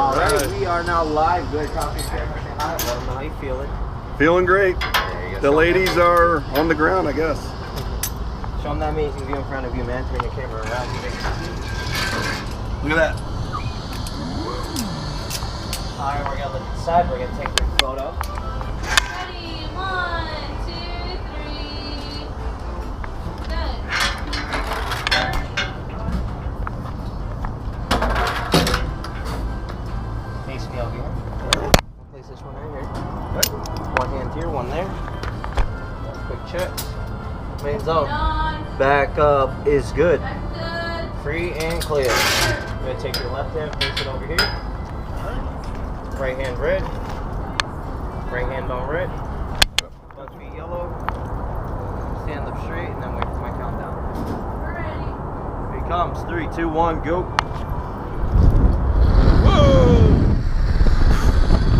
All right, we are now live. Good coffee camera. Say hi. Let them know how you feeling. Feeling great. The ladies are on the ground, I guess. Show them that amazing view in front of you, man. Turn your camera around. Look at that. All right, we're gonna look inside. We're gonna take a quick photo. Ready? 1, 2, 3. Good. Face me over here. I'll place this one right here. One hand here, one there. Quick check. Main zone. Back up is good. That's good. Free and clear. You're gonna take your left hand, place it over here. Right hand red. Right hand on red. Both feet yellow. Stand up straight and then wait for my countdown. We're ready. Here it comes. 3, 2, 1, go. Whoa!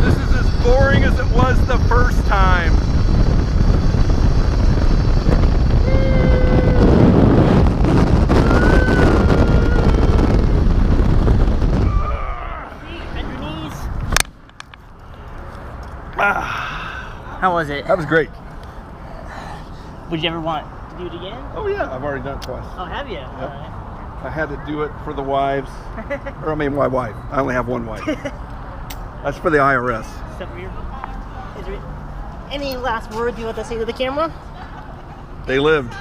This is as boring as it was the first time. How was it? That was great. Would you ever want to do it again? Oh yeah, I've already done it twice. Oh, have you? Yep. All right. I had to do it for the wives. Or I mean my wife. I only have one wife. That's for the IRS. Except for your... Is there any last words you want to say to the camera? They lived.